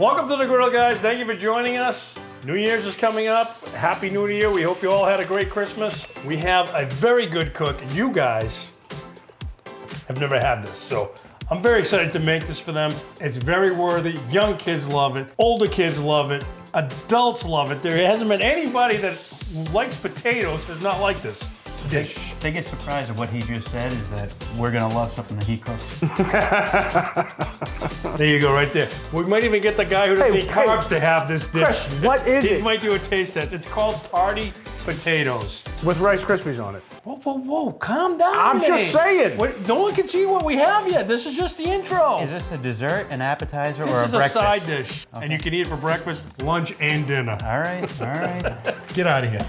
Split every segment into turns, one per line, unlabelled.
Welcome to the Griddle Guys. Thank you for joining us. New Year's is coming up. Happy New Year. We hope you all had a great Christmas. We have a very good cook. You guys have never had this, so I'm very excited to make this for them. It's very worthy. Young kids love it. Older kids love it. Adults love it. There hasn't been anybody that likes potatoes does not like this dish.
Biggest surprise of what he just said is that we're gonna love something that he cooks.
There you go, right there. We might even get the guy who doesn't eat carbs to have this dish.
Chris, what is it?
He might do a taste test. It's called party potatoes.
With Rice Krispies on it.
Whoa, whoa, whoa, calm down.
I'm just saying.
No one can see what we have yet. This is just the intro.
Is this a dessert, an appetizer,
This
or a
is
breakfast?
a side dish, and you can eat it for breakfast, lunch, and dinner.
All right, all right.
Get out of here.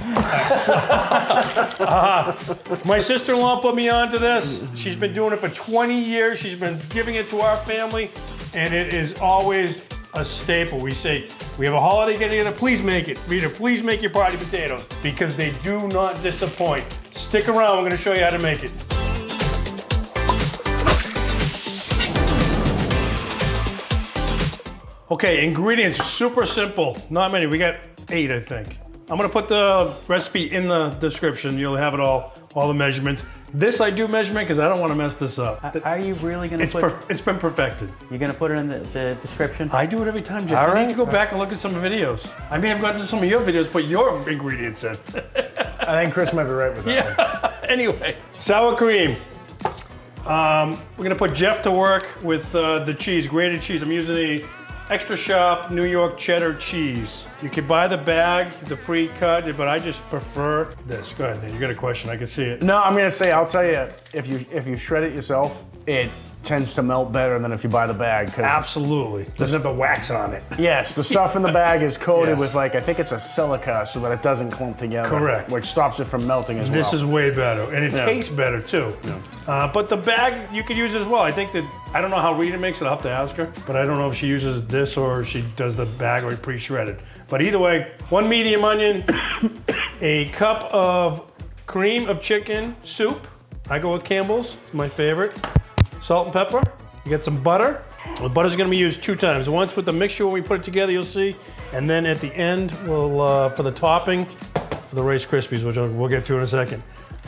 My sister-in-law put me onto this. She's been doing it for 20 years. She's been giving it to our family, and it is always a staple. We say, we have a holiday getting together, please make it. Rita, please make your party potatoes, because they do not disappoint. Stick around, we're gonna show you how to make it. Okay, ingredients, super simple. Not many, we got 8, I think. I'm gonna put the recipe in the description. You'll have it all the measurements. This I do measurement because I don't want to mess this up.
Are you really gonna
It's been perfected.
You're gonna put it in the description?
I do it every time, Jeff.
All
I need to
right.
go back and look at some videos. I may have gone to some of your videos, put your ingredients in.
I think Chris might be right with that one.
Yeah, anyway. Sour cream. We're gonna put Jeff to work with the cheese, grated cheese. I'm using the extra sharp New York cheddar cheese. You can buy the bag, the pre-cut, but I just prefer this. Go ahead, you got a question, I can see it.
No, I'm gonna say, I'll tell you, if you shred it yourself, it tends to melt better than if you buy the bag.
Absolutely. Doesn't have the wax on it.
Yes, the stuff in the bag is coated
Yes.
with I think it's a silica so that it doesn't clump together.
Correct.
Which stops it from melting as well.
This is way better, and it tastes better too. Yeah. But the bag you could use as well. I think that, I don't know how Rita makes it, I'll have to ask her, but I don't know if she uses this or she does the bag or pre-shredded. But either way, 1 medium onion, a cup of cream of chicken soup. I go with Campbell's, it's my favorite. Salt and pepper. You got some butter. The butter's gonna be used 2 times. Once with the mixture when we put it together, you'll see. And then at the end, we'll, for the topping, for the Rice Krispies, which we'll get to in a second.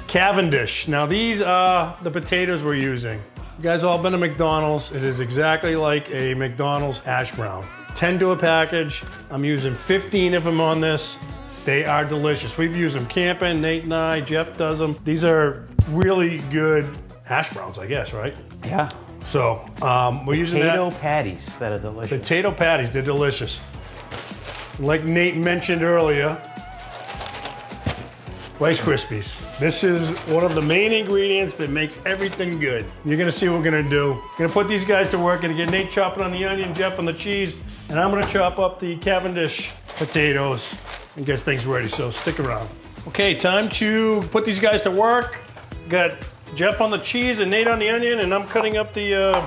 Cavendish. Now these are the potatoes we're using. You guys all been to McDonald's. It is exactly like a McDonald's hash brown. 10 to a package. I'm using 15 of them on this. They are delicious. We've used them camping, Nate and I, Jeff does them. These are really good hash browns, I guess, right?
Yeah.
So we're using
Potato
that.
patties that are delicious.
Potato patties, they're delicious. Like Nate mentioned earlier, Rice Krispies. This is one of the main ingredients that makes everything good. You're gonna see what we're gonna do. Gonna put these guys to work. Gonna get Nate chopping on the onion, Jeff on the cheese, and I'm gonna chop up the Cavendish potatoes and get things ready, so stick around. Okay, time to put these guys to work. Got Jeff on the cheese and Nate on the onion, and I'm cutting up the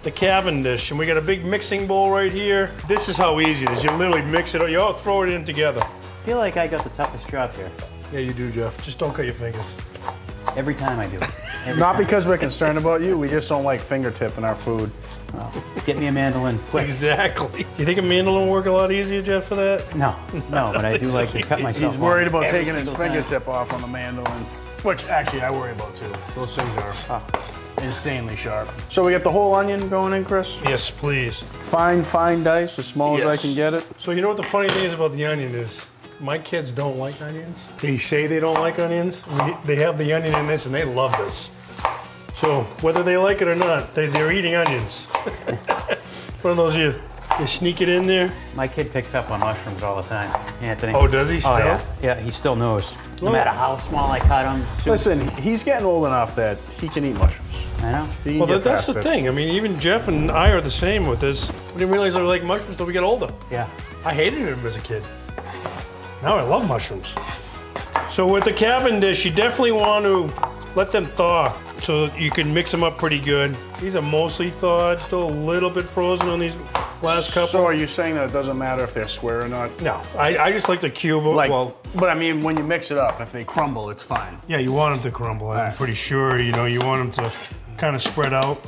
Cavendish. And we got a big mixing bowl right here. This is how easy it is. You literally mix it, you all throw it in together.
I feel like I got the toughest job here.
Yeah, you do, Jeff. Just don't cut your fingers.
Every time I do it. Every
Not
time.
because we're concerned about you, we just don't like fingertip in our food.
Get me a mandolin, quick.
Exactly. You think a mandolin will work a lot easier, Jeff, for that?
No, but I do like to cut myself
He's worried
off
about
every
taking his
single time.
fingertip off on the mandolin. Which actually I worry about too. Those things are insanely sharp. So we got the whole onion going in, Chris?
Yes, please.
Fine dice, as small as I
Yes.
can get it.
So you know what the funny thing is about the onion is? My kids don't like onions. They say they don't like onions. They have the onion in this and they love this. So whether they like it or not, they're eating onions. One of those you sneak it in there.
My kid picks up on mushrooms all the time, Anthony.
Oh, does he still?
Oh, yeah, he still knows. No matter how small I cut him.
Listen, he's getting old enough that he can eat mushrooms.
I know.
He can
Well,
get
that's
past
the
it.
thing. I mean, even Jeff and I are the same with this. We didn't realize I like mushrooms until we get older.
Yeah.
I hated them as a kid. Now I love mushrooms. So with the Cavendish, you definitely want to let them thaw so you can mix them up pretty good. These are mostly thawed, still a little bit frozen on these last couple.
So are you saying that it doesn't matter if they're square or not?
No, I just like to cube them. Well,
but I mean, when you mix it up, if they crumble, it's fine.
yeah, you want them to crumble. I'm
right.
pretty sure, you want them to kind of spread out.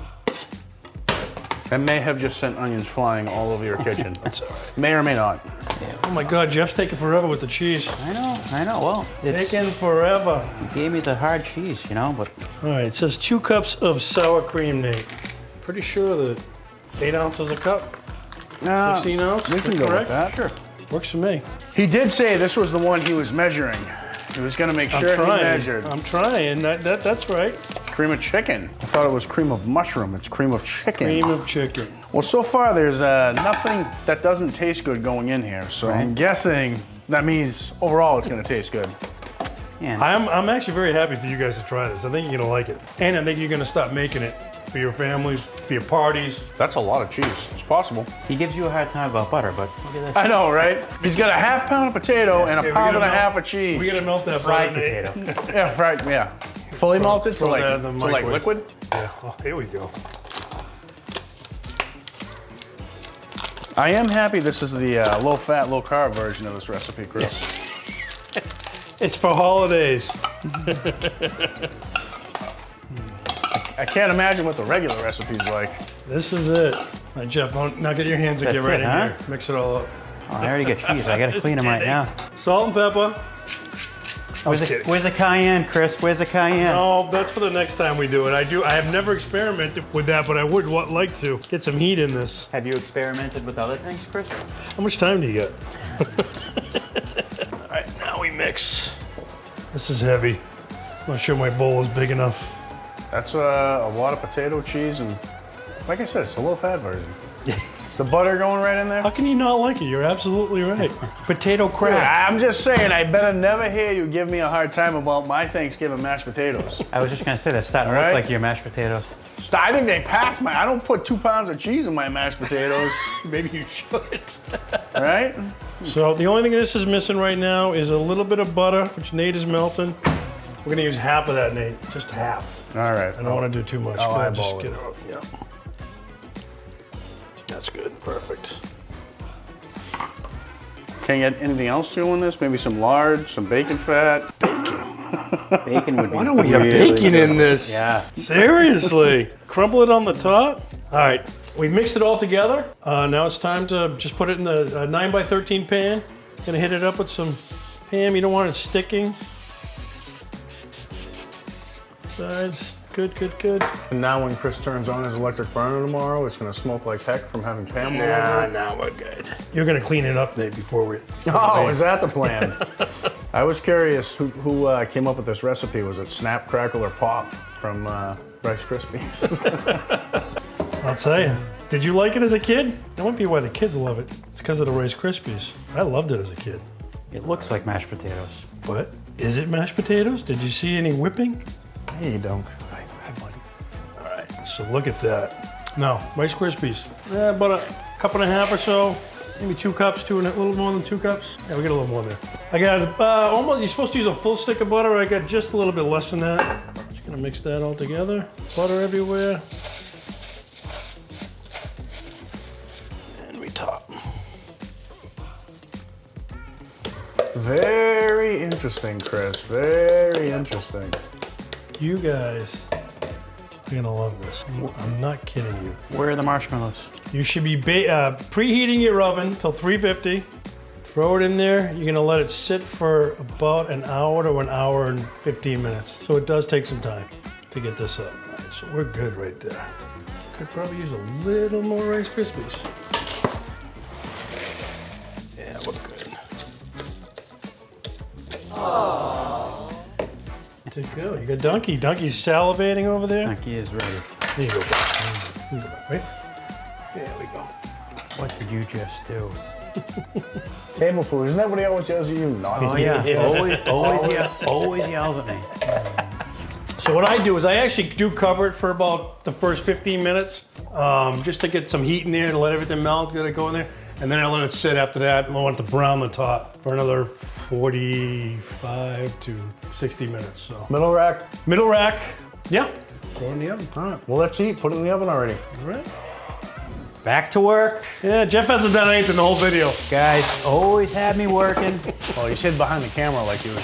I may have just sent onions flying all over your kitchen.
It's all right.
May or may not.
Oh my God, Jeff's taking forever with the cheese.
I know. Well, it's
Taking forever.
you gave me the hard cheese, you know, but
All right, it says 2 cups of sour cream, Nate. Pretty sure that 8 ounces a cup. 16 ounce.
We can go
correct?
with that. Sure.
Works for me.
He did say this was the one he was measuring. He was gonna make sure he measured.
I'm trying. That's right.
Cream of chicken. I thought it was cream of mushroom. It's cream of chicken.
Cream of chicken.
Well, so far there's nothing that doesn't taste good going in here. So I'm guessing that means overall it's gonna taste good.
yeah.
I'm actually very happy for you guys to try this. I think you're gonna like it, and I think you're gonna start making it for your families, for your parties.
That's a lot of cheese. It's possible.
He gives you a hard time about butter, but look at this.
I know, right? He's got a ½ pound of potato and
Yeah,
a pound and a half of cheese.
We gotta melt that
Fried
butter, Nate.
potato.
Yeah, right. Yeah. Fully melted to
throw
like,
that in the
to like
microwave.
liquid.
Yeah. Oh, here we go.
I am happy this is the low fat, low carb version of this recipe, Chris.
It's for holidays.
I can't imagine what the regular recipe's like.
This is it. All right, Jeff, now get your hands and
That's
get right
it,
in
huh?
here. Mix it all up.
Oh, I already got cheese. I gotta clean them right now.
Salt and pepper.
Where's the cayenne, Chris? Where's the cayenne?
No, that's for the next time we do it. I have never experimented with that, but I would like to get some heat in this.
Have you experimented with other things, Chris?
How much time do you get? All right, now we mix. This is heavy. Not sure my bowl is big enough.
That's a lot of potato cheese and, like I said, it's a low fat version. Is the butter going right in there?
How can you not like it? You're absolutely right. Potato crack.
I'm just saying, I better never hear you give me a hard time about my Thanksgiving mashed potatoes.
I was just gonna say that's starting to
All right.
look like your mashed potatoes.
I think they passed I don't put 2 pounds of cheese in my mashed potatoes.
Maybe you should.
All right?
So the only thing this is missing right now is a little bit of butter, which Nate is melting. We're gonna use half of that, Nate. Just half.
All right.
I don't want to do too much.
I'll
Go ahead,
eyeball
just
it.
get it out. Yeah. That's good. Perfect.
Can you get anything else to go in this? Maybe some lard, some bacon fat.
Bacon would be.
Why don't we have
really
bacon
good.
in this?
Yeah.
Seriously. Crumble it on the top. All right. We mixed it all together. Now it's time to just put it in the 9x13 pan. Gonna hit it up with some ham. You don't want it sticking. Sides. Good, good, good.
And now when Chris turns on his electric burner tomorrow, it's gonna smoke like heck from having Pam over
Nah,
it.
we're good. You're gonna clean it up, Nate, before we.
Oh, is that the plan? I was curious who came up with this recipe. Was it Snap, Crackle, or Pop from Rice Krispies?
I'll tell you. Did you like it as a kid? That might be why the kids love it. It's because of the Rice Krispies. I loved it as a kid.
It looks like mashed potatoes.
But is it mashed potatoes? Did you see any whipping?
Hey, you don't.
Hi, buddy. All right, so look at that. No, Rice Krispies. About a cup and a half or so. Maybe 2 cups, a little more than 2 cups. Yeah, we got a little more there. I got almost, you're supposed to use a full stick of butter. I got just a little bit less than that. Just gonna mix that all together. Butter everywhere. And we top.
Very interesting, Chris. Very interesting.
You guys are gonna love this. I'm not kidding you.
Where are the marshmallows?
You should be preheating your oven till 350. Throw it in there. You're gonna let it sit for about an hour to an hour and 15 minutes. So it does take some time to get this up. All right, so we're good right there. Could probably use a little more Rice Krispies. Yeah, we're good. To go. You got Donkey. Donkey's salivating over there.
Donkey is ready.
There you go, Bob. There you go, right? There we go.
What did you just do?
Table food. Isn't that what he always yells at you? Not
Oh yeah, always yells at me.
So what I do is I actually do cover it for about the first 15 minutes, just to get some heat in there, to let everything melt, let it go in there. And then I let it sit after that, and I want it to brown the top for another 45 to 60 minutes. So
Middle rack.
middle rack, yeah. Throw it in the oven.
All right. Well, let's eat. Put it in the oven already.
All right.
Back to work.
Yeah, Jeff hasn't done anything the whole video.
Guys always had me working.
Well, he's hid behind the camera like usual.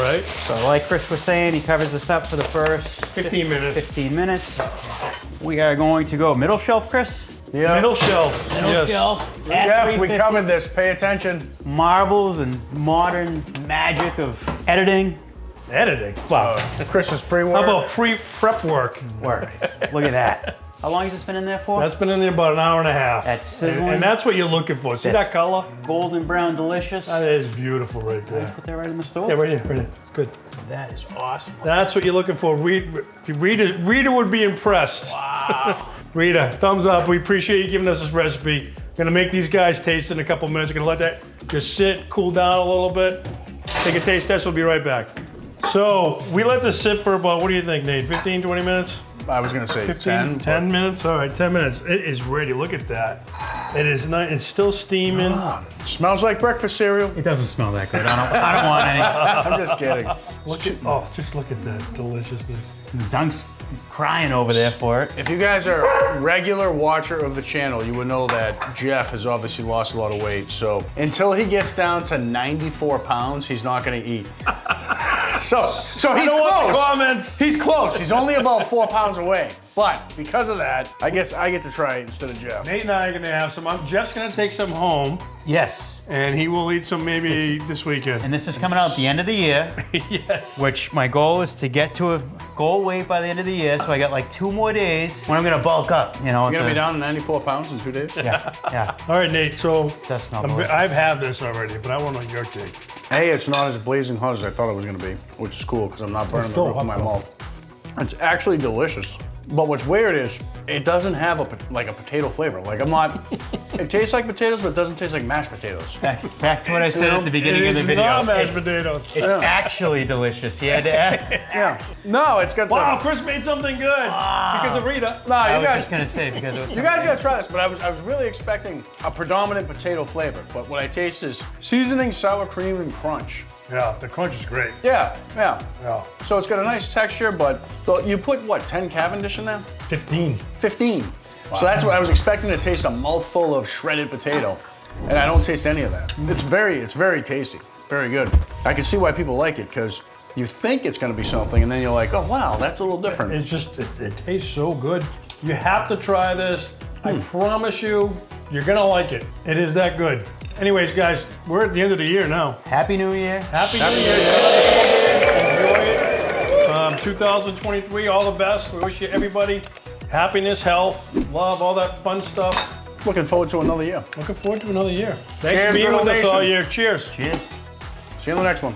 Right?
So like Chris was saying, he covers this up for the first
15 minutes.
15 minutes. We are going to go middle shelf, Chris.
Yeah.
Middle shelf.
Middle
Yes.
shelf. at
Jeff, we
350.
covered this. Pay attention.
Marvels and modern magic of editing.
Editing. Wow.
Chris's pre-work.
How about pre-prep work?
Look at that. How long has this been in there for?
That's been in there about an hour and a half.
That's sizzling.
And that's what you're looking for. See
That's
that color?
golden brown, delicious.
That is beautiful right there.
Put that right in the stove.
Yeah, right here, right here. Good.
That is awesome.
That's what you're looking for. Rita would be impressed.
Wow.
Rita, thumbs up. We appreciate you giving us this recipe. Gonna make these guys taste in a couple minutes. Gonna let that just sit, cool down a little bit. Take a taste test, we'll be right back. So, we let this sit for about, what do you think, Nate? 15, 20 minutes?
I was going to say
15, 10 minutes? All right, 10 minutes. It is ready. Look at that. It is nice. It's still steaming.
Smells like breakfast cereal.
It doesn't smell that good. I don't want any.
I'm just kidding.
Just look at that deliciousness.
Dunk's crying over there for it.
If you guys are a regular watcher of the channel, you would know that Jeff has obviously lost a lot of weight. So until he gets down to 94 pounds, he's not going to eat. So he's close.
Comments.
He's close. He's only about 4 pounds away. But because of that, I guess I get to try it instead of Jeff.
Nate and I are gonna have some. Jeff's gonna take some home,
Yes.
and he will eat some maybe this weekend.
And this is coming out at the end of the year,
Yes.
which my goal is to get to a goal weight by the end of the year. So I got like 2 more days when I'm gonna bulk up. You know,
You're going to be down to 94 pounds in 2 days?
Yeah.
All right, Nate. So
Does smell delicious.
I've had this already, but I want on your take.
Hey, it's not as blazing hot as I thought it was going to be, which is cool because I'm not burning the
still
roof of my
hot, though.
mouth. It's actually delicious. But what's weird is it doesn't have a potato flavor. Like I'm not. It tastes like potatoes, but it doesn't taste like mashed potatoes.
Back to what I said at the beginning of the video.
Not mashed
It's,
potatoes.
it's actually delicious. He had to add.
Yeah. No, it's got.
Wow,
The,
Chris made something good because of Rita.
no,
I
you
was
guys.
just gonna say because it was.
You guys gotta try this, but I was really expecting a predominant potato flavor. But what I taste is seasoning, sour cream, and crunch.
Yeah, the crunch is great.
Yeah.
Yeah.
So it's got a nice texture, but you put what, 10 Cavendish in there?
15.
15. So that's what I was expecting to taste, a mouthful of shredded potato. And I don't taste any of that. It's very tasty. Very good. I can see why people like it, because you think it's gonna be something, and then you're like, oh wow, that's a little different.
It's just, it tastes so good. You have to try this. I promise you, you're gonna like it. It is that good. Anyways, guys, we're at the end of the year now.
Happy New Year.
Happy New Year. Enjoy it. 2023, all the best. We wish you everybody happiness, health, love, all that fun stuff.
Looking forward to another year.
Looking forward to another year. Thanks
Cheers,
for being
Griddle
with us all
Nation.
year. Cheers.
Cheers.
See you in the next one.